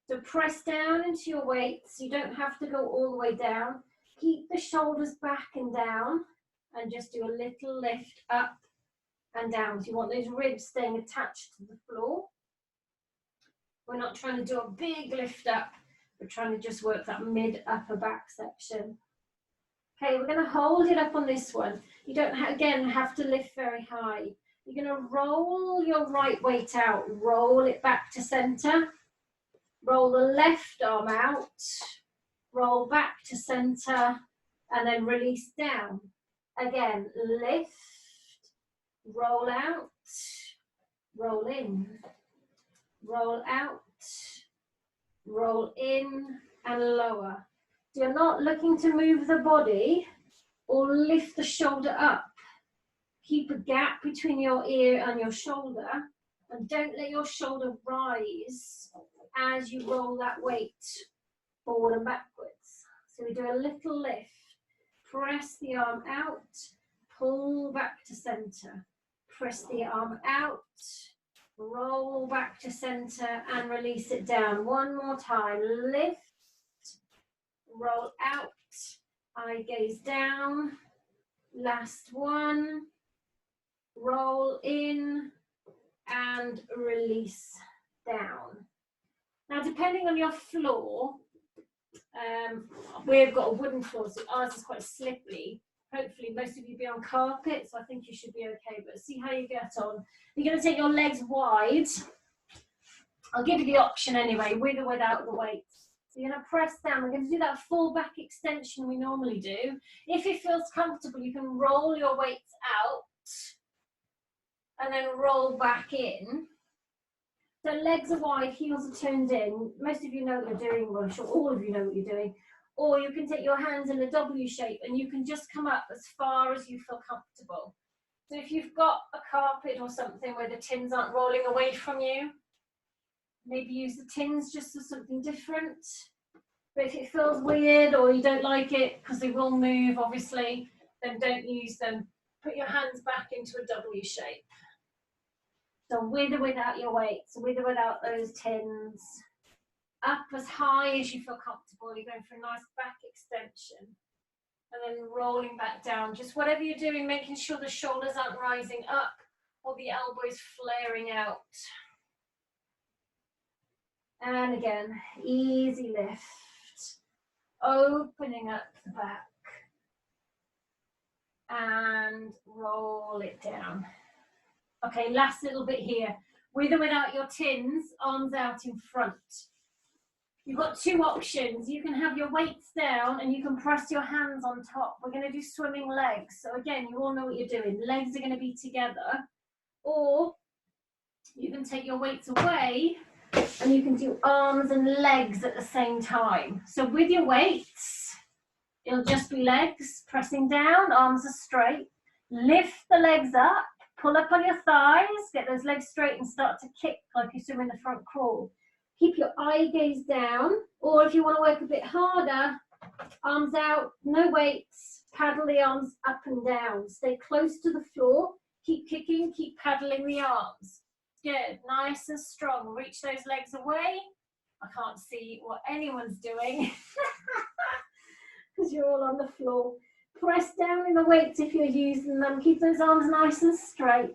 So press down into your weights. You don't have to go all the way down. Keep the shoulders back and down, and just do a little lift up and down. So you want those ribs staying attached to the floor. We're not trying to do a big lift up. We're trying to just work that mid-upper back section. Okay, we're going to hold it up on this one. You don't, again, have to lift very high. You're going to roll your right weight out. Roll it back to center. Roll the left arm out. Roll back to center. And then release down. Again, lift. Roll out. Roll in. Roll out. Roll in and lower. So you're not looking to move the body or lift the shoulder up. Keep a gap between your ear and your shoulder, and don't let your shoulder rise as you roll that weight forward and backwards. So we do a little lift, press the arm out, pull back to center, press the arm out, roll back to center and release it down. One more time, lift, roll out, eye gaze down, last one, roll in and release down. Now depending on your floor, we've got a wooden floor, so ours is quite slippery. Hopefully most of you be on carpet, so I think you should be okay, but see how you get on. You're going to take your legs wide. I'll give you the option anyway, with or without the weights. So you're going to press down. We're going to do that full back extension we normally do. If it feels comfortable, you can roll your weights out and then roll back in. So legs are wide, heels are turned in. Most of you know what you're doing, well, I'm sure all of you know what you're doing. Or you can take your hands in a W shape and you can just come up as far as you feel comfortable. So if you've got a carpet or something where the tins aren't rolling away from you, maybe use the tins just as something different. But if it feels weird or you don't like it, because they will move obviously, then don't use them. Put your hands back into a W shape. So with or without your weights, with or without those tins. Up as high as you feel comfortable. You're going for a nice back extension. And then rolling back down. Just whatever you're doing, making sure the shoulders aren't rising up or the elbows flaring out. And again, easy lift. Opening up the back. And roll it down. Okay, last little bit here. With or without your tins, arms out in front. You've got two options. You can have your weights down and you can press your hands on top. We're going to do swimming legs. So again, you all know what you're doing. Legs are going to be together. Or you can take your weights away and you can do arms and legs at the same time. So with your weights, it'll just be legs pressing down, arms are straight. Lift the legs up, pull up on your thighs, get those legs straight and start to kick like you swim in the front crawl. Keep your eye gaze down, or if you want to work a bit harder, arms out, no weights, paddle the arms up and down. Stay close to the floor, keep kicking, keep paddling the arms. Good, nice and strong. Reach those legs away. I can't see what anyone's doing because you're all on the floor. Press down in the weights if you're using them. Keep those arms nice and straight.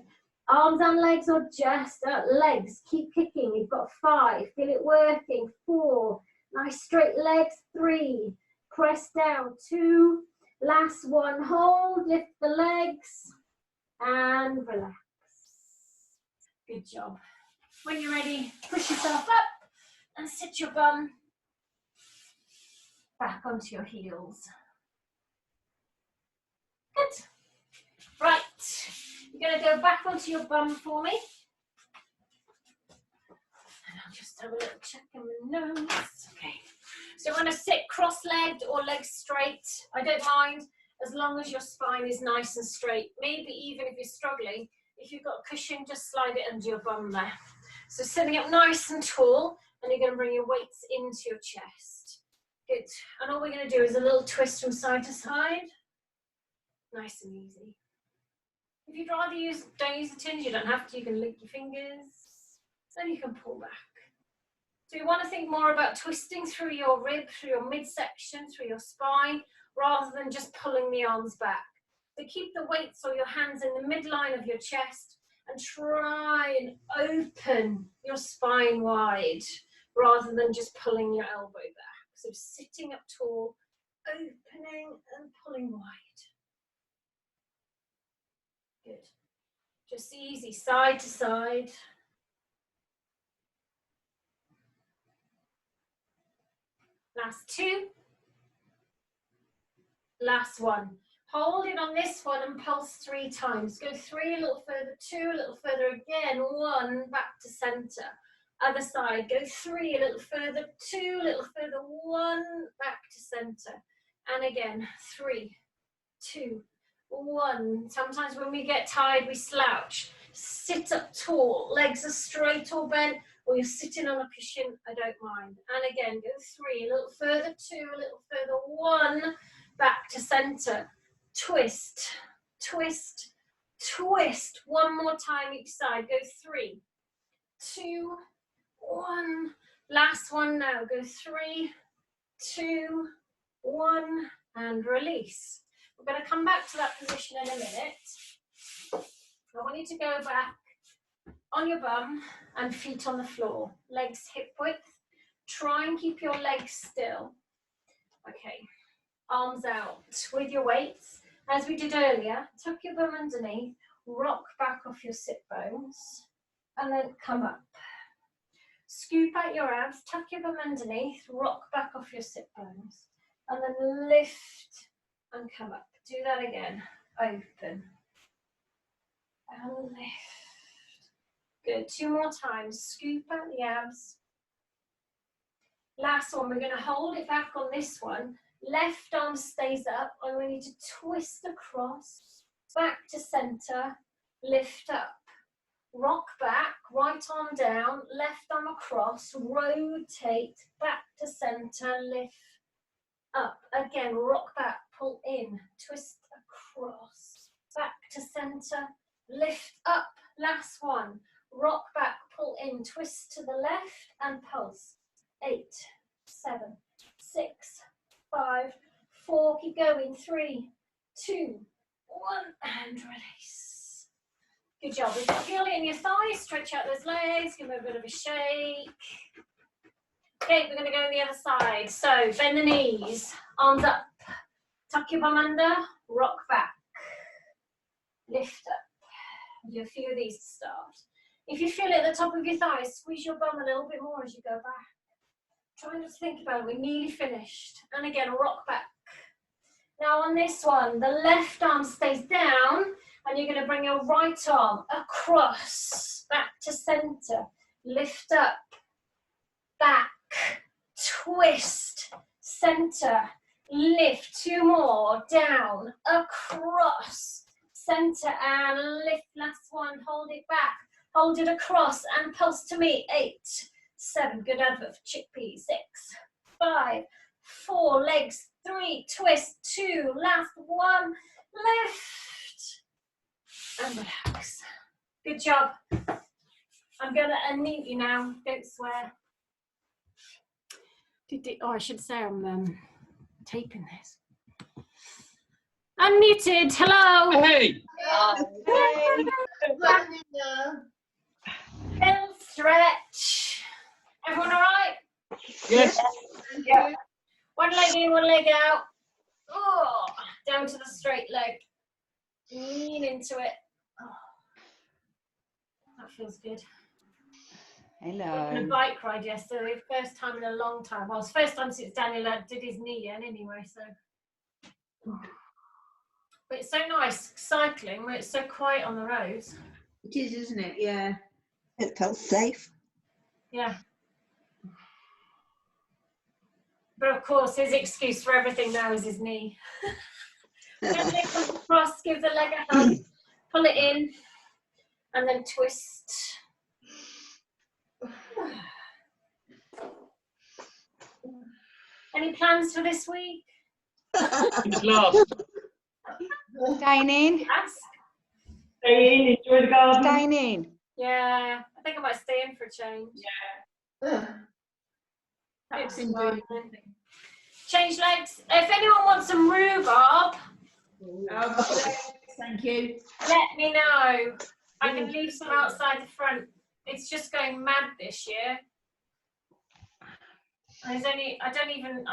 Arms and legs or just legs. Keep kicking. You've got 5. Feel it working. 4. Nice straight legs. 3. Press down. 2. Last one. Hold. Lift the legs. And relax. Good job. When you're ready, push yourself up and sit your bum back onto your heels. You're going to go back onto your bum for me. And I'll just have a little check on my nose. Okay. So want to sit cross-legged or legs straight. I don't mind as long as your spine is nice and straight. Maybe even if you're struggling, if you've got a cushion, just slide it under your bum there. So sitting up nice and tall, and you're going to bring your weights into your chest. Good. And all we're going to do is a little twist from side to side. Nice and easy. If you'd rather don't use the tins, you don't have to. You can link your fingers. Then you can pull back. So you want to think more about twisting through your rib, through your midsection, through your spine, rather than just pulling the arms back. So keep the weights or your hands in the midline of your chest and try and open your spine wide rather than just pulling your elbow back. So sitting up tall, opening and pulling wide. Good. Just easy, side to side. Last two. Last one. Hold it on this one and pulse 3 times. Go 3, a little further, 2, a little further again, 1, back to center. Other side, go 3, a little further, 2, a little further, 1, back to center. And again, 3, 2, 1. Sometimes when we get tired, we slouch. Sit up tall, legs are straight or bent, or you're sitting on a cushion, I don't mind. And again, go 3, a little further, 2, a little further, 1, back to center. Twist, twist, twist. One more time each side. Go 3, 2, 1. Last one now. Go 3, 2, 1, and release. We're going to come back to that position in a minute. I want you to go back on your bum and feet on the floor. Legs hip width. Try and keep your legs still. Okay. Arms out with your weights. As we did earlier, tuck your bum underneath, rock back off your sit bones, and then come up. Scoop out your abs, tuck your bum underneath, rock back off your sit bones, and then lift and come up. Do that again. Open. And lift. Good. 2 more times. Scoop out the abs. Last one, we're going to hold it back on this one. Left arm stays up, and we need to twist across, back to center, lift up, rock back, right arm down, left arm across, rotate, back to center, lift up. Again, rock back, pull in, twist across, back to center, lift up. Last one, rock back, pull in, twist to the left, and pulse. 8, 7, 6, 5, 4, keep going, 3, 2, 1, and release. Good job. If you feel it in your thighs, stretch out those legs, give them a bit of a shake. Okay, we're going to go on the other side. So bend the knees, arms up, tuck your bum under, rock back, lift up. Do a few of these to start. If you feel it at the top of your thighs, squeeze your bum a little bit more as you go back. Try and just think about it. We're nearly finished. And again, rock back. Now on this one, the left arm stays down, and you're going to bring your right arm across, back to center. Lift up, back, twist, center, lift. 2 more, down, across, center, and lift. Last one, hold it back. Hold it across and pulse to me. 8, 7, good advert for chickpeas. 6, 5, 4, legs, 3, twist, 2, last one, lift, and relax. Good job. I'm going to unmute you now, don't swear. Oh, I should say I'm taping this. Unmuted, hello. Hey! Little stretch. Everyone all right? Yes. Yeah. One leg in, one leg out. Oh, down to the straight leg. Lean into it. Oh, that feels good. Went on a Hello. bike ride yesterday, first time in a long time. Well, it's the first time since Daniel did his knee in anyway, so. But it's so nice cycling where it's so quiet on the roads. It is, isn't it? Yeah. It felt safe. Yeah. But of course, his excuse for everything now is his knee. When the leg comes across, give the leg a hug, pull it in, and then twist. Any plans for this week? Who's last? Staying in. Ask. Stay in, enjoy the garden. Staying in. Yeah, I think I might stay in for a change. Ugh. It's fine. Change legs. If anyone wants some rhubarb, Oh, thank you. let me know. I can leave some outside the front. It's just going mad this year. I'm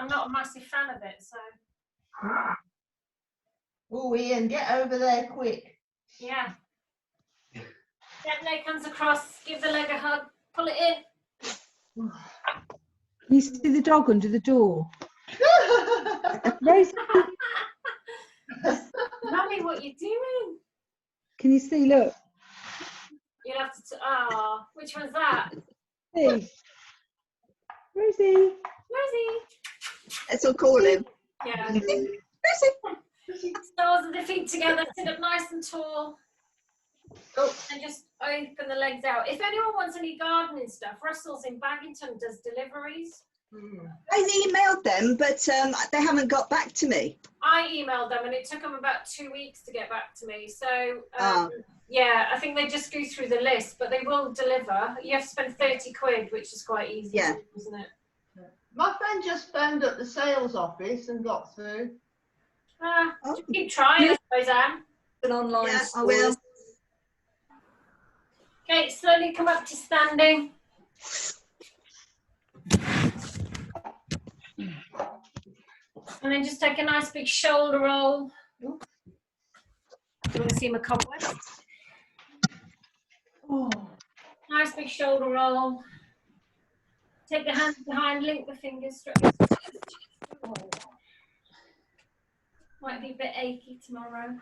not a massive fan of it, so Oh, Ian, get over there quick. yeah. That leg comes across, give the leg a hug, pull it in. Can you see the dog under the door? Rosie, Mummy, what you doing? can you see? Look. You'll have to, which one's that? See. Rosie. Rosie. Let's all call him. Yeah. Rosie. Stars and the feet together, sit up nice and tall. Oh, and just open the legs out. If anyone wants any gardening stuff, Russell's in Baggington does deliveries. I emailed them, but they haven't got back to me. I emailed them and it took them about 2 weeks to get back to me. So, Ah. yeah, I think they just go through the list, but they will deliver. You have to spend 30 quid, which is quite easy, Yeah. isn't it? My friend just phoned up the sales office and got through. Oh. Keep trying, I suppose, Anne. An online Yeah, I store. will. Okay, slowly come up to standing. And then just take a nice big shoulder roll. Do you want to see my cobwebs? Oh. Nice big shoulder roll. Take the hands behind, link the fingers straight. Oh. Might be a bit achy tomorrow.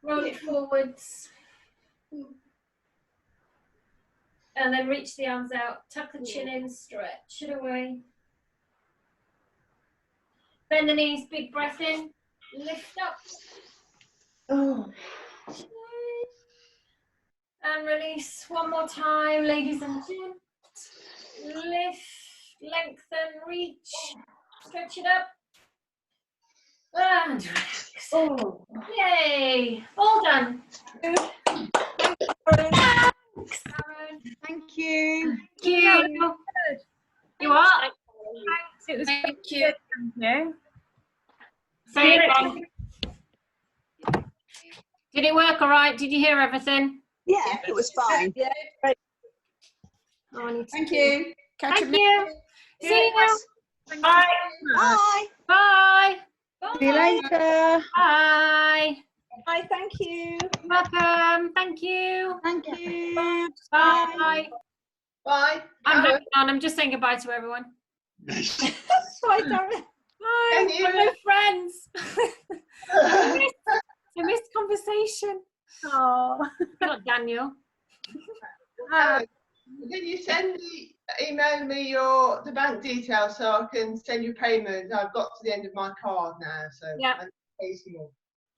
Roll it forwards. And then reach the arms out, tuck the chin in, stretch it away. Bend the knees, big breath in, lift up. Oh. And release one more time, ladies and gents. Lift, lengthen, reach, stretch it up. And relax. Oh. Yay, all done. Thanks, Aaron. Thank you. Thank you. You are? It was Thank you. you. Say it again. Did it work all right? Did you hear everything? Yeah, it was fine. Yeah. Oh, I need to- Thank you. Catch Thank you. you. See you. Bye. Bye. Bye. See you later. Bye. Bye. Thank you. Welcome. Thank you. Thank you. Bye. Bye. I'm hanging on. I'm just saying goodbye to everyone. Bye, Darren. Bye. Can you- We're no friends. I missed conversation. Oh. Not Daniel. Can you email me the bank details so I can send you payment? I've got to the end of my card now, so Yeah. I need to pay some more.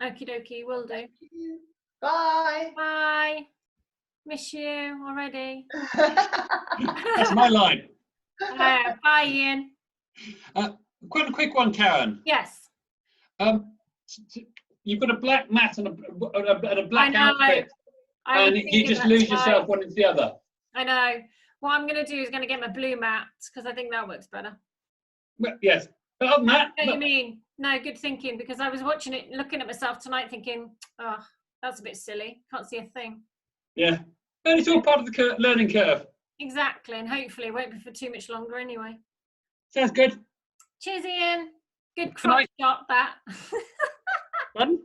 Okie dokie, will do. Thank you. Bye. Bye. Miss you already. That's my line. Bye, Ian. Quite a quick one, Karen. Yes. You've got a black mat and a black I know. outfit, I was and you thinking just that lose tonight. yourself one into the other. I know. What I'm going to do is going to get my blue mat because I think that works better. Well, yes, but other than that, I know what you mean. No, good thinking, because I was watching it, looking at myself tonight thinking, oh, that's a bit silly. Can't see a thing. yeah, and it's all part of the learning curve. Exactly, and hopefully it won't be for too much longer anyway. Sounds good. Cheers, Ian. Good Good crotch night. shot, that. Pardon?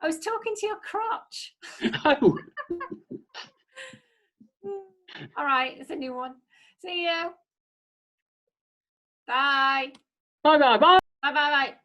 I was talking to your crotch. Oh. All right, it's a new one. See you. Bye. Bye. Bye.